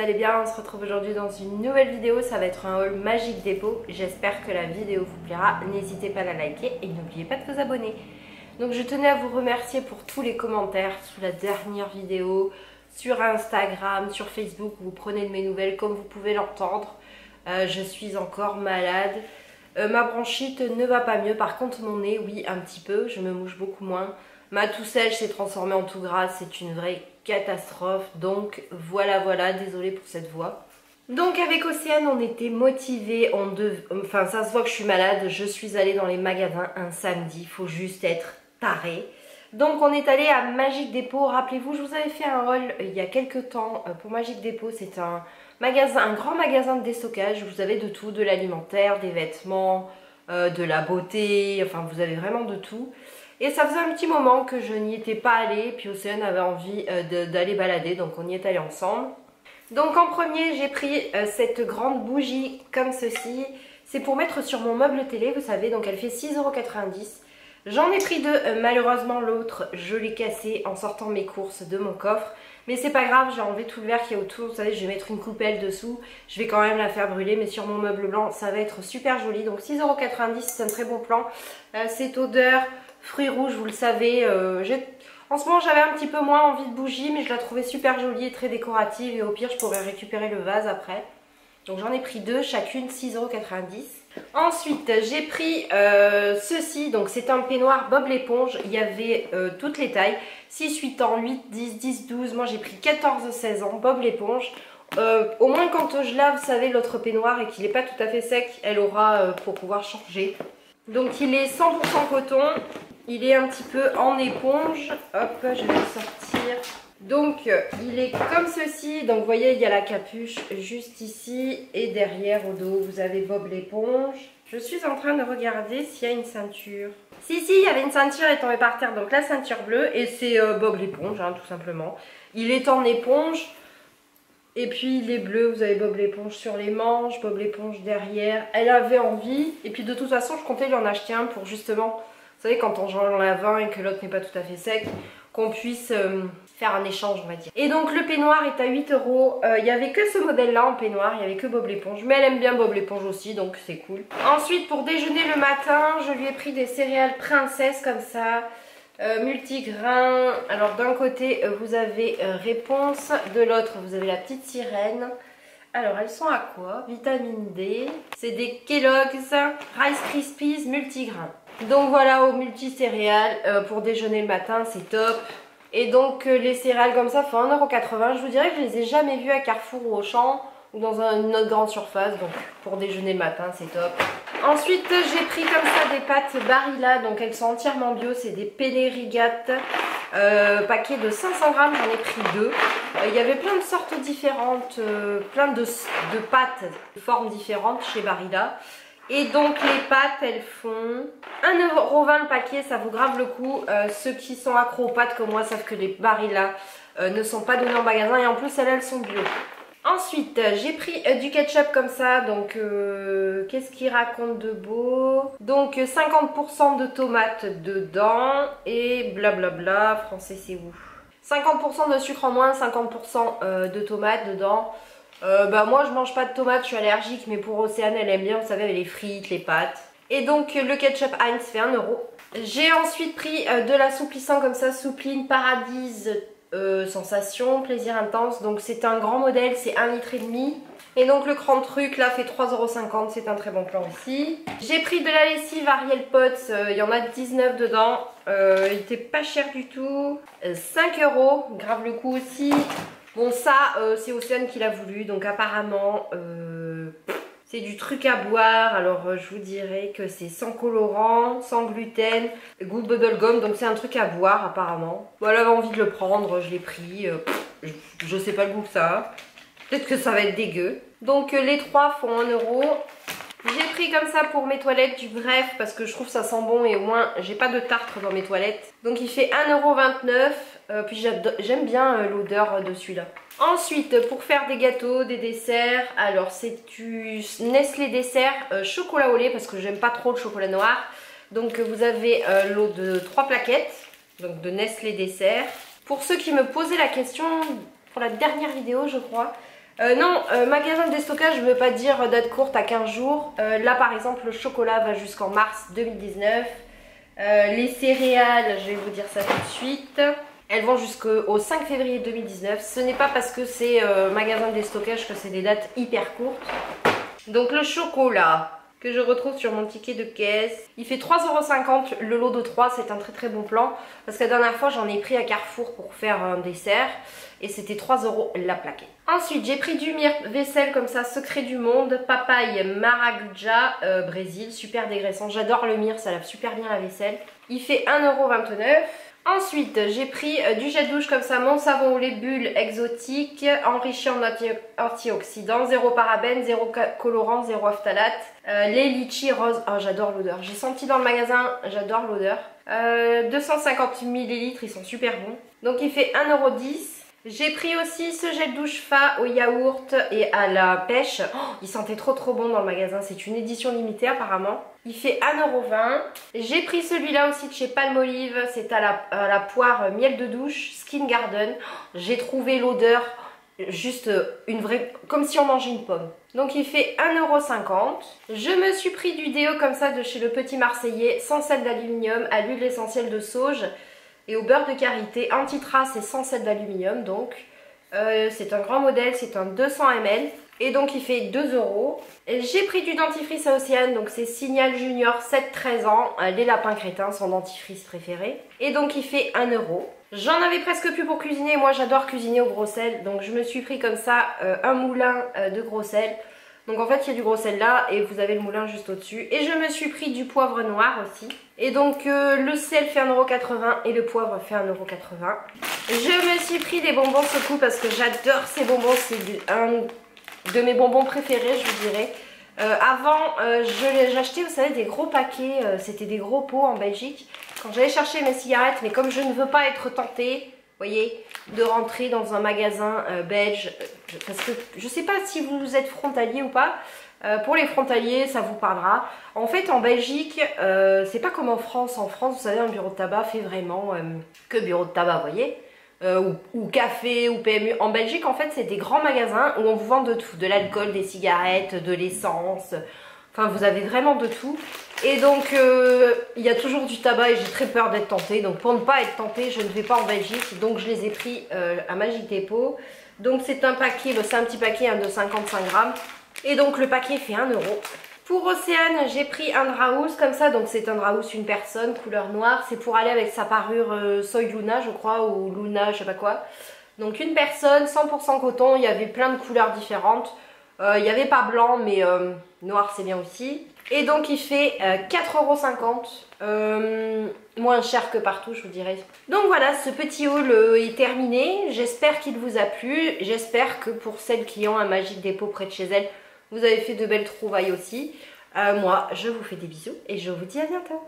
allez bien. On se retrouve aujourd'hui dans une nouvelle vidéo. Ça va être un haul Magic Dépôt. J'espère que la vidéo vous plaira. N'hésitez pas à la liker et n'oubliez pas de vous abonner. Donc je tenais à vous remercier pour tous les commentaires sous la dernière vidéo, sur Instagram, sur Facebook, où vous prenez de mes nouvelles comme vous pouvez l'entendre. Je suis encore malade. Ma bronchite ne va pas mieux. Par contre mon nez, oui, un petit peu. Je me mouche beaucoup moins. Ma toux sèche s'est transformée en toux grasse. C'est une vraie catastrophe. Donc voilà, désolée pour cette voix. Donc avec Océane, on était motivés. Enfin, ça se voit que je suis malade. Je suis allée dans les magasins un samedi. Il faut juste être taré. Donc on est allé à Magic Dépôt. Rappelez-vous, je vous avais fait un haul il y a quelques temps pour Magic Dépôt. C'est un magasin, un grand magasin de déstockage. Vous avez de tout, de l'alimentaire, des vêtements, de la beauté. Enfin, vous avez vraiment de tout. Et ça faisait un petit moment que je n'y étais pas allée. Puis Océane avait envie d'aller balader. Donc on y est allé ensemble. Donc en premier, j'ai pris cette grande bougie comme ceci. C'est pour mettre sur mon meuble télé, vous savez. Donc elle fait 6,90 €. J'en ai pris deux, malheureusement l'autre je l'ai cassé en sortant mes courses de mon coffre. Mais c'est pas grave, j'ai enlevé tout le verre qui est autour, vous savez, je vais mettre une coupelle dessous. Je vais quand même la faire brûler, mais sur mon meuble blanc ça va être super joli. Donc 6,90 €, c'est un très bon plan. Cette odeur, fruits rouges, vous le savez, en ce moment j'avais un petit peu moins envie de bougie, mais je la trouvais super jolie et très décorative. Et au pire je pourrais récupérer le vase après. Donc j'en ai pris deux, chacune 6,90 €. Ensuite j'ai pris ceci, donc c'est un peignoir Bob l'éponge. Il y avait toutes les tailles, 6, 8 ans, 8, 10, 10, 12. Moi j'ai pris 14, 16 ans, Bob l'éponge. Au moins quand je lave, vous savez, l'autre peignoir et qu'il n'est pas tout à fait sec, elle aura pour pouvoir changer. Donc il est 100% coton, il est un petit peu en éponge. Hop, je vais le sortir. Donc il est comme ceci, donc vous voyez il y a la capuche juste ici et derrière au dos vous avez Bob l'éponge. Je suis en train de regarder s'il y a une ceinture. Si, il y avait une ceinture, elle est tombée par terre, donc la ceinture bleue, et c'est Bob l'éponge hein, tout simplement. Il est en éponge et puis il est bleu, vous avez Bob l'éponge sur les manches, Bob l'éponge derrière. Elle avait envie et puis de toute façon je comptais lui en acheter un pour justement, vous savez quand on en lave un et que l'autre n'est pas tout à fait sec, qu'on puisse faire un échange on va dire. Et donc le peignoir est à 8 €. Il n'y avait que ce modèle là en peignoir, il n'y avait que Bob l'éponge. Mais elle aime bien Bob l'éponge aussi donc c'est cool. Ensuite pour déjeuner le matin, je lui ai pris des céréales princesse comme ça. Multigrains. Alors d'un côté vous avez réponse, de l'autre vous avez la petite sirène. Alors elles sont à quoi? Vitamine D. C'est des Kellogg's Rice Krispies multigrains. Donc voilà, au multi-céréales pour déjeuner le matin, c'est top. Et donc les céréales comme ça font 1,80 €. Je vous dirais que je les ai jamais vues à Carrefour ou Auchan ou dans une autre grande surface. Donc pour déjeuner le matin, c'est top. Ensuite j'ai pris comme ça des pâtes Barilla. Donc elles sont entièrement bio, c'est des Penne Rigate. Paquet de 500 grammes, j'en ai pris deux. Il y avait plein de sortes différentes, plein de pâtes de formes différentes chez Barilla. Et donc les pâtes elles font 1,20 € le paquet, ça vaut grave le coup. Ceux qui sont accros aux pâtes comme moi savent que les Barilla ne sont pas donnés en magasin et en plus elles sont bio. Ensuite j'ai pris du ketchup comme ça, donc qu'est-ce qu'il raconte de beau? Donc 50% de tomates dedans et blablabla, français c'est où? 50% de sucre en moins, 50% de tomates dedans. Bah moi je mange pas de tomates, je suis allergique, mais pour Océane elle aime bien, vous savez, avec les frites, les pâtes. Et donc le ketchup Heinz fait 1 €. J'ai ensuite pris de l'assouplissant comme ça, Soupline Paradise sensation, plaisir intense. Donc c'est un grand modèle, c'est 1,5 litre. Et donc le grand truc là fait 3,50 €, c'est un très bon plan aussi. J'ai pris de la lessive Ariel Pots, il y en a 19 dedans. Il était pas cher du tout. 5 €, grave le coup aussi. Bon ça c'est Océane qui l'a voulu, donc apparemment c'est du truc à boire. Alors je vous dirais que c'est sans colorant, sans gluten, goût bubblegum, donc c'est un truc à boire apparemment. Bon, elle avait envie de le prendre, je l'ai pris, je sais pas le goût que ça a. Peut-être que ça va être dégueu. Donc les trois font 1 €. J'ai pris comme ça pour mes toilettes du Bref parce que je trouve ça sent bon et au moins j'ai pas de tartre dans mes toilettes. Donc il fait 1,29 €. Puis j'aime bien l'odeur de celui-là. Ensuite pour faire des gâteaux, des desserts, alors c'est du Nestlé dessert chocolat au lait parce que j'aime pas trop le chocolat noir. Donc vous avez l'eau de 3 plaquettes, donc de Nestlé dessert. Pour ceux qui me posaient la question pour la dernière vidéo je crois, Non, magasin de déstockage, je ne veux pas dire date courte à 15 jours. Là par exemple le chocolat va jusqu'en mars 2019. Les céréales, je vais vous dire ça tout de suite. Elles vont jusqu'au 5 février 2019. Ce n'est pas parce que c'est magasin de déstockage que c'est des dates hyper courtes. Donc le chocolat que je retrouve sur mon ticket de caisse, il fait 3,50 € le lot de 3, c'est un très très bon plan. Parce que la dernière fois j'en ai pris à Carrefour pour faire un dessert. Et c'était 3 € la plaquette. Ensuite j'ai pris du myrrhe vaisselle comme ça, secret du monde, papaye maracuja, Brésil, super dégraissant. J'adore le myrrhe, ça lave super bien la vaisselle. Il fait 1,29 €. Ensuite, j'ai pris du gel douche comme ça, mon savon au lait bulle exotique, enrichi en antioxydants, 0 parabènes, 0 colorant, 0 phtalate. Les litchis roses, oh j'adore l'odeur. J'ai senti dans le magasin, j'adore l'odeur. 250 ml, ils sont super bons. Donc il fait 1,10 €. J'ai pris aussi ce gel douche Fa au yaourt et à la pêche. Oh, il sentait trop bon dans le magasin. C'est une édition limitée apparemment. Il fait 1,20 €. J'ai pris celui-là aussi de chez Palmolive. C'est à la poire miel de douche Skin Garden. Oh, j'ai trouvé l'odeur juste une vraie... comme si on mangeait une pomme. Donc il fait 1,50 €. Je me suis pris du déo comme ça de chez Le Petit Marseillais. Sans sel d'aluminium, à l'huile essentielle de sauge. Et au beurre de karité, anti-trace et sans sel d'aluminium. Donc c'est un grand modèle, c'est un 200 ml. Et donc il fait 2 €. J'ai pris du dentifrice à Océane, donc c'est Signal Junior 7-13 ans. Les lapins crétins, son dentifrice préféré. Et donc il fait 1 €. J'en avais presque plus pour cuisiner, moi j'adore cuisiner au gros sel. Donc je me suis pris comme ça un moulin de gros sel. Donc en fait il y a du gros sel là et vous avez le moulin juste au-dessus. Et je me suis pris du poivre noir aussi. Et donc le sel fait 1,80 € et le poivre fait 1,80 €. Je me suis pris des bonbons Secou parce que j'adore ces bonbons. C'est un de mes bonbons préférés je vous dirais. Avant j'achetais vous savez des gros paquets, c'était des gros pots en Belgique. Quand j'allais chercher mes cigarettes, mais comme je ne veux pas être tentée, voyez, de rentrer dans un magasin belge, parce que je sais pas si vous êtes frontalier ou pas. Pour les frontaliers, ça vous parlera. En fait, en Belgique, c'est pas comme en France. En France, vous savez, un bureau de tabac fait vraiment que bureau de tabac, vous voyez, ou café, ou PMU. En Belgique, en fait, c'est des grands magasins où on vous vend de tout. De l'alcool, des cigarettes, de l'essence. Enfin, vous avez vraiment de tout. Et donc, il y a toujours du tabac et j'ai très peur d'être tentée. Donc, pour ne pas être tentée, je ne vais pas en Belgique. Donc, je les ai pris à Magic Depot. Donc, c'est un paquet, c'est un petit paquet de 55 grammes. Et donc, le paquet fait 1 €. Pour Océane, j'ai pris un Draus comme ça. Donc, c'est un Draus une personne, couleur noire. C'est pour aller avec sa parure Soy Luna, je crois, ou Luna, je sais pas quoi. Donc, une personne, 100% coton. Il y avait plein de couleurs différentes. Il n'y avait pas blanc, mais noir, c'est bien aussi. Et donc il fait 4,50 €, moins cher que partout je vous dirais. Donc voilà, ce petit haul est terminé. J'espère qu'il vous a plu. J'espère que pour celles qui ont un Magic Depot près de chez elles, vous avez fait de belles trouvailles aussi. Moi, je vous fais des bisous et je vous dis à bientôt.